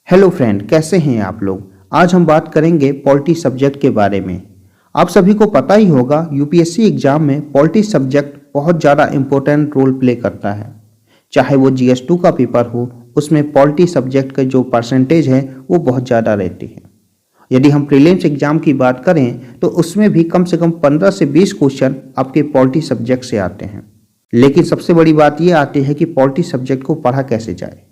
Hello friend, कैसे हैं आप लोग। आज हम बात करेंगे पॉलिटी सब्जेक्ट के बारे में। आप सभी को पता ही होगा यूपीएससी एग्जाम में पॉलिटी सब्जेक्ट बहुत ज़्यादा इम्पोर्टेंट रोल प्ले करता है। चाहे वो GS2 का पेपर हो, उसमें पॉलिटी सब्जेक्ट का जो परसेंटेज है वो बहुत ज़्यादा रहती है। यदि हम प्रीलिम्स एग्जाम की बात करें तो उसमें भी कम से कम 15 से 20 क्वेश्चन आपके पॉलिटी सब्जेक्ट से आते हैं। लेकिन सबसे बड़ी बात ये आती है कि पॉलिटी सब्जेक्ट को पढ़ा कैसे जाए।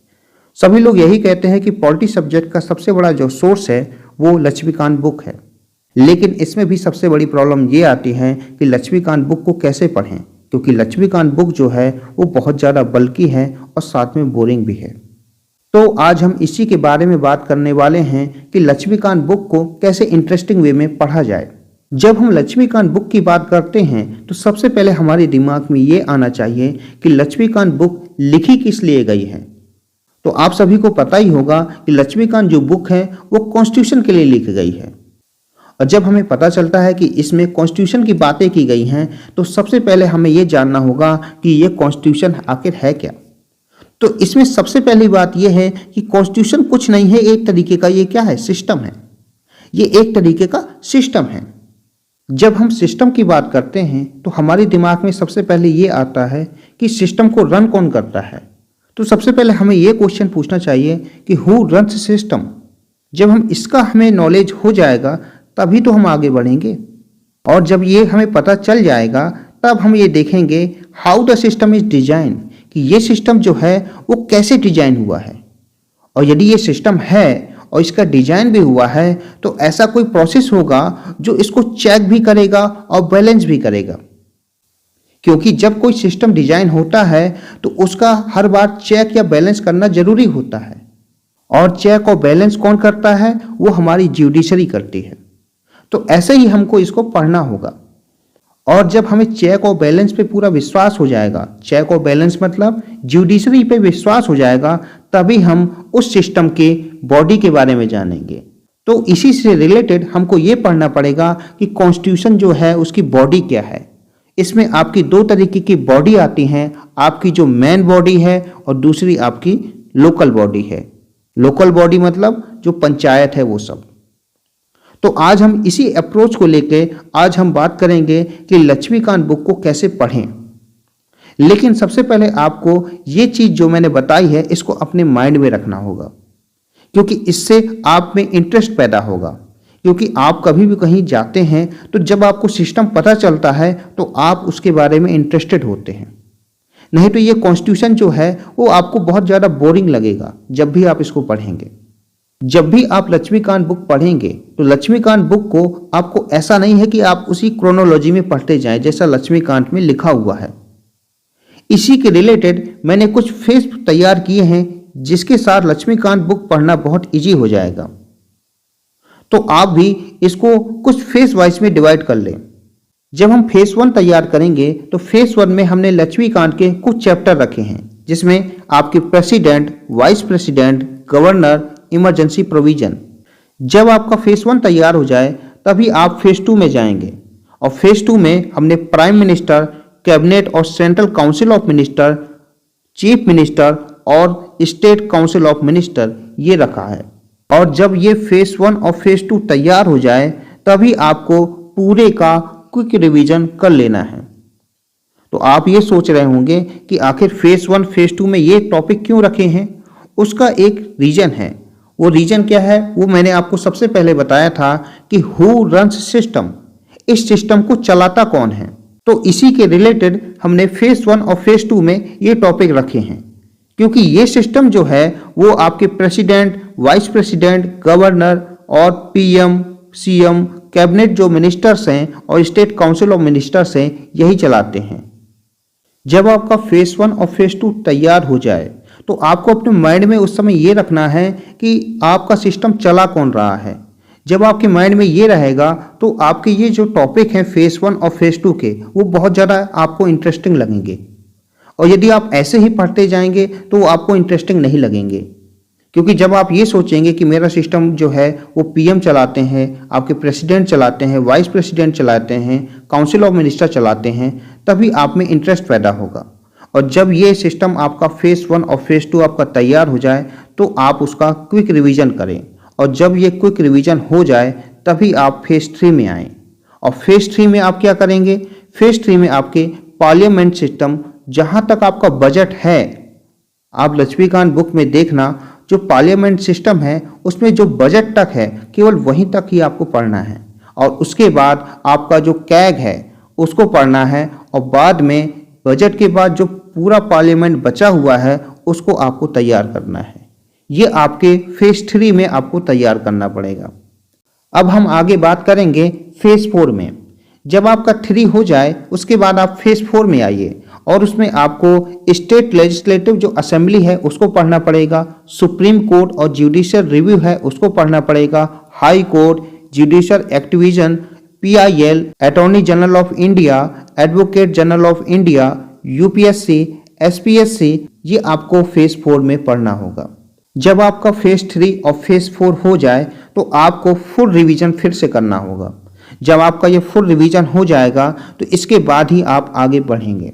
सभी लोग यही कहते हैं कि पॉलिटी सब्जेक्ट का सबसे बड़ा जो सोर्स है वो लक्ष्मीकांत बुक है। लेकिन इसमें भी सबसे बड़ी प्रॉब्लम ये आती है कि लक्ष्मीकांत बुक को कैसे पढ़ें, क्योंकि लक्ष्मीकांत बुक जो है वो बहुत ज़्यादा बल्कि है और साथ में बोरिंग भी है। तो आज हम इसी के बारे में बात करने वाले हैं कि लक्ष्मीकांत बुक को कैसे इंटरेस्टिंग वे में पढ़ा जाए। जब हम लक्ष्मीकांत बुक की बात करते हैं तो सबसे पहले हमारे दिमाग में ये आना चाहिए कि लक्ष्मीकांत बुक लिखी किस लिए गई है। तो आप सभी को पता ही होगा कि लक्ष्मीकांत जो बुक है वो कॉन्स्टिट्यूशन के लिए लिखी गई है। और जब हमें पता चलता है कि इसमें कॉन्स्टिट्यूशन की बातें की गई हैं तो सबसे पहले हमें ये जानना होगा कि ये कॉन्स्टिट्यूशन आखिर है क्या। तो इसमें सबसे पहली बात यह है कि कॉन्स्टिट्यूशन कुछ नहीं है, एक तरीके का ये क्या है, सिस्टम है। ये एक तरीके का सिस्टम है। जब हम सिस्टम की बात करते हैं तो हमारे दिमाग में सबसे पहले ये आता है कि सिस्टम को रन कौन करता है। तो सबसे पहले हमें ये क्वेश्चन पूछना चाहिए कि हु रन्स सिस्टम। जब हमें नॉलेज हो जाएगा तभी तो हम आगे बढ़ेंगे, और जब ये हमें पता चल जाएगा तब हम ये देखेंगे how the system is design, कि ये सिस्टम जो है वो कैसे डिजाइन हुआ है। और यदि ये सिस्टम है और इसका डिजाइन भी हुआ है तो ऐसा कोई प्रोसेस होगा जो इसको चेक भी करेगा और बैलेंस भी करेगा। क्योंकि जब कोई सिस्टम डिजाइन होता है तो उसका हर बार चेक या बैलेंस करना जरूरी होता है, और चेक और बैलेंस कौन करता है, वो हमारी ज्यूडिशरी करती है। तो ऐसे ही हमको इसको पढ़ना होगा। और जब हमें चेक और बैलेंस पे पूरा विश्वास हो जाएगा, चेक और बैलेंस मतलब ज्यूडिशरी पे विश्वास हो जाएगा, तभी हम उस सिस्टम के बॉडी के बारे में जानेंगे। तो इसी से रिलेटेड हमको ये पढ़ना पड़ेगा कि कॉन्स्टिट्यूशन जो है उसकी बॉडी क्या है। इसमें आपकी दो तरीके की बॉडी आती हैं, आपकी जो मेन बॉडी है और दूसरी आपकी लोकल बॉडी है। लोकल बॉडी मतलब जो पंचायत है वो सब। तो आज हम इसी अप्रोच को लेके आज हम बात करेंगे कि लक्ष्मीकांत बुक को कैसे पढ़ें। लेकिन सबसे पहले आपको ये चीज जो मैंने बताई है इसको अपने माइंड में रखना होगा, क्योंकि इससे आप में इंटरेस्ट पैदा होगा। क्योंकि आप कभी भी कहीं जाते हैं तो जब आपको सिस्टम पता चलता है तो आप उसके बारे में इंटरेस्टेड होते हैं। नहीं तो ये कॉन्स्टिट्यूशन जो है वो आपको बहुत ज़्यादा बोरिंग लगेगा जब भी आप इसको पढ़ेंगे। जब भी आप लक्ष्मीकांत बुक पढ़ेंगे तो लक्ष्मीकांत बुक को आपको ऐसा नहीं है कि आप उसी क्रोनोलॉजी में पढ़ते जाएं जैसा लक्ष्मीकांत में लिखा हुआ है। इसी के रिलेटेड मैंने कुछ फेस तैयार किए हैं जिसके साथ लक्ष्मीकांत बुक पढ़ना बहुत ईजी हो जाएगा। तो आप भी इसको कुछ फेस वाइज में डिवाइड कर लें। जब हम फेस 1 तैयार करेंगे तो फेस 1 में हमने लक्ष्मीकांत के कुछ चैप्टर रखे हैं, जिसमें आपके president, vice president, governor, emergency provision. जब आपका फेस 1 तैयार हो जाए तभी आप फेस 2 में जाएंगे, और फेस 2 में हमने प्राइम मिनिस्टर, कैबिनेट और central council of minister, chief minister और स्टेट काउंसिल ऑफ मिनिस्टर ये रखा है। और जब ये फेस 1 और फेस 2 तैयार हो जाए तभी आपको पूरे का क्विक रिवीजन कर लेना है। तो आप ये सोच रहे होंगे कि आखिर फेस 1 फेस 2 में ये टॉपिक क्यों रखे हैं। उसका एक रीजन है। वो रीजन क्या है वो मैंने आपको सबसे पहले बताया था कि हु रन्स सिस्टम, इस सिस्टम को चलाता कौन है। तो इसी के रिलेटेड हमने फेस 1 और फेस 2 में ये टॉपिक रखे हैं, क्योंकि ये सिस्टम जो है वो आपके प्रेसिडेंट, वाइस प्रेसिडेंट, गवर्नर और PM, CM, कैबिनेट जो मिनिस्टर्स हैं और स्टेट काउंसिल ऑफ मिनिस्टर्स हैं यही चलाते हैं। जब आपका फेस 1 और फेस 2 तैयार हो जाए तो आपको अपने माइंड में उस समय ये रखना है कि आपका सिस्टम चला कौन रहा है। जब आपके माइंड में ये रहेगा तो आपके ये जो टॉपिक हैं फेस 1 और फेस 2 के वो बहुत ज़्यादा आपको इंटरेस्टिंग लगेंगे। और यदि आप ऐसे ही पढ़ते जाएंगे तो वो आपको इंटरेस्टिंग नहीं लगेंगे, क्योंकि जब आप ये सोचेंगे कि मेरा सिस्टम जो है वो PM चलाते हैं, आपके प्रेसिडेंट चलाते हैं, वाइस प्रेसिडेंट चलाते हैं, काउंसिल ऑफ मिनिस्टर चलाते हैं, तभी आप में इंटरेस्ट पैदा होगा। और जब ये सिस्टम आपका फेस 1 और फेस 2 आपका तैयार हो जाए तो आप उसका क्विक रिवीजन करें, और जब ये क्विक रिवीजन हो जाए तभी आप फेज 3 में आएँ। और फेज 3 में आप क्या करेंगे? फेज 3 में आपके पार्लियामेंट सिस्टम, जहाँ तक आपका बजट है, आप लक्ष्मीकांत बुक में देखना, जो पार्लियामेंट सिस्टम है उसमें जो बजट तक है केवल वहीं तक ही आपको पढ़ना है, और उसके बाद आपका जो कैग है उसको पढ़ना है, और बाद में बजट के बाद जो पूरा पार्लियामेंट बचा हुआ है उसको आपको तैयार करना है। ये आपके फेज 3 में आपको तैयार करना पड़ेगा। अब हम आगे बात करेंगे फेज 4 में। जब आपका 3 हो जाए उसके बाद आप फेज 4 में आइए, और उसमें आपको स्टेट लेजिस्लेटिव जो असेंबली है उसको पढ़ना पड़ेगा, सुप्रीम कोर्ट और जुडिशियल रिव्यू है उसको पढ़ना पड़ेगा, high court, judicial Activision, PIL, attorney general of India, advocate general of India, UPSC, SPSC, ये आपको फेज 4 में पढ़ना होगा। जब आपका फेज 3 और फेज 4 हो जाए तो आपको फुल रिवीजन फिर से करना होगा। जब आपका ये फुल रिवीजन हो जाएगा तो इसके बाद ही आप आगे बढ़ेंगे।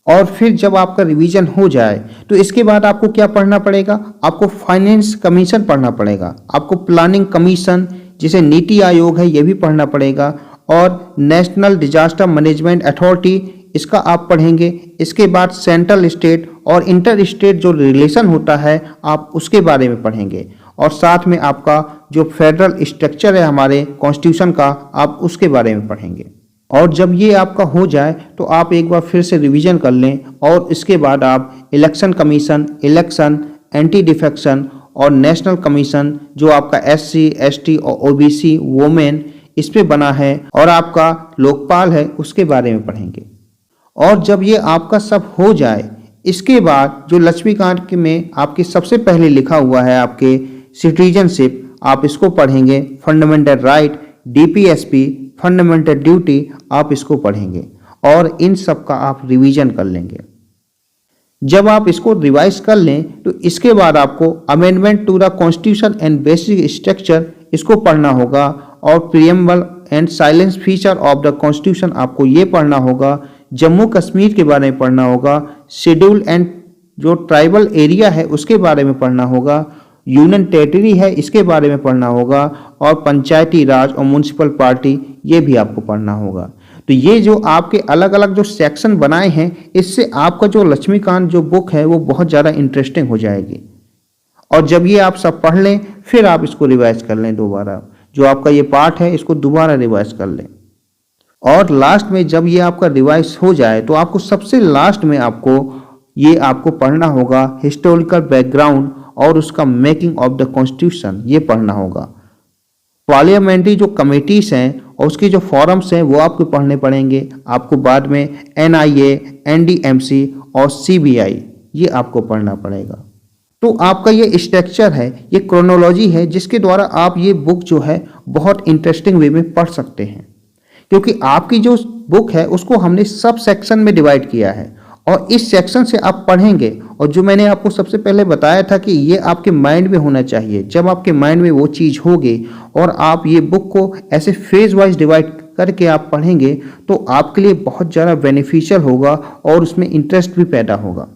और फिर जब आपका रिवीजन हो जाए तो इसके बाद आपको क्या पढ़ना पड़ेगा? आपको फाइनेंस कमीशन पढ़ना पड़ेगा, आपको प्लानिंग कमीशन जिसे नीति आयोग है ये भी पढ़ना पड़ेगा, और नेशनल डिजास्टर मैनेजमेंट अथॉरिटी इसका आप पढ़ेंगे। इसके बाद सेंट्रल स्टेट और इंटर स्टेट जो रिलेशन होता है आप उसके बारे में पढ़ेंगे, और साथ में आपका जो फेडरल स्ट्रक्चर है हमारे कॉन्स्टिट्यूशन का आप उसके बारे में पढ़ेंगे। और जब ये आपका हो जाए तो आप एक बार फिर से रिवीजन कर लें, और इसके बाद आप election commission, election, anti defection और नेशनल कमीशन जो आपका SC, ST और OBC वोमेन इस पे बना है, और आपका लोकपाल है उसके बारे में पढ़ेंगे। और जब ये आपका सब हो जाए इसके बाद जो लक्ष्मीकांत में आपके सबसे पहले लिखा हुआ है आपके सिटीजनशिप, आप इसको पढ़ेंगे। Fundamental right, DPSP, fundamental duty, आप इसको पढ़ेंगे, और इन सब का आप रिवीजन कर लेंगे। जब आप इसको रिवाइज कर लें तो इसके बाद आपको amendment to the constitution and basic structure इसको पढ़ना होगा, और preamble and salient feature of the constitution आपको ये पढ़ना होगा। जम्मू कश्मीर के बारे में पढ़ना होगा, शेड्यूल एंड जो ट्राइबल एरिया है उसके बारे में पढ़ना होगा, यूनियन टेरिटरी है इसके बारे में पढ़ना होगा, और पंचायती राज और म्यूनसिपल पार्टी ये भी आपको पढ़ना होगा। तो ये जो आपके अलग अलग जो सेक्शन बनाए हैं इससे आपका जो लक्ष्मीकांत जो बुक है वो बहुत ज़्यादा इंटरेस्टिंग हो जाएगी। और जब ये आप सब पढ़ लें फिर आप इसको रिवाइज कर लें दोबारा, जो आपका ये पार्ट है इसको दोबारा रिवाइज कर लें। और लास्ट में जब ये आपका रिवाइज हो जाए तो आपको सबसे लास्ट में आपको पढ़ना होगा हिस्टोरिकल बैकग्राउंड और उसका मेकिंग ऑफ द कॉन्स्टिट्यूशन, ये पढ़ना होगा। पार्लियामेंट्री जो कमेटीज हैं और उसके जो फॉरम्स हैं वो आपको पढ़ने पड़ेंगे। आपको बाद में NIA, NDMC और CBI ये आपको पढ़ना पड़ेगा। तो आपका ये स्ट्रक्चर है, ये क्रोनोलॉजी है जिसके द्वारा आप ये बुक जो है बहुत इंटरेस्टिंग वे में पढ़ सकते हैं, क्योंकि आपकी जो बुक है उसको हमने सब सेक्शन में डिवाइड किया है, और इस सेक्शन से आप पढ़ेंगे। और जो मैंने आपको सबसे पहले बताया था कि ये आपके माइंड में होना चाहिए, जब आपके माइंड में वो चीज़ होगी और आप ये बुक को ऐसे फेज वाइज डिवाइड करके आप पढ़ेंगे तो आपके लिए बहुत ज़्यादा बेनिफिशियल होगा और उसमें इंटरेस्ट भी पैदा होगा।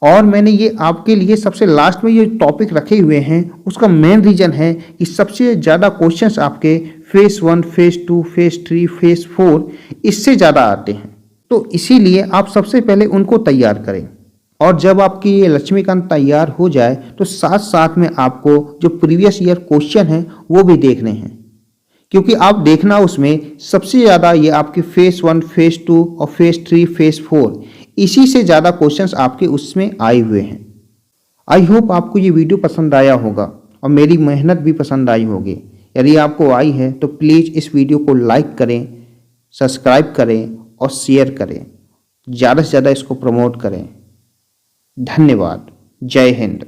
और मैंने ये आपके लिए सबसे लास्ट में ये टॉपिक रखे हुए हैं, उसका मेन रीज़न है कि सबसे ज़्यादा क्वेश्चंस आपके फेज 1, फेज 2, फेज 3, फेज 4 इससे ज़्यादा आते हैं। तो इसीलिए आप सबसे पहले उनको तैयार करें, और जब आपकी ये लक्ष्मीकांत तैयार हो जाए तो साथ साथ में आपको जो प्रीवियस ईयर क्वेश्चन हैं वो भी देखने हैं, क्योंकि आप देखना उसमें सबसे ज़्यादा ये आपके फेज 1, फेज 2 और फेज 3, फेज 4 इसी से ज़्यादा क्वेश्चंस आपके उसमें आए हुए हैं। आई होप आपको ये वीडियो पसंद आया होगा और मेरी मेहनत भी पसंद आई होगी। यदि आपको आई है तो प्लीज़ इस वीडियो को लाइक करें, सब्सक्राइब करें और शेयर करें, ज़्यादा से ज़्यादा इसको प्रमोट करें। धन्यवाद। जय हिंद।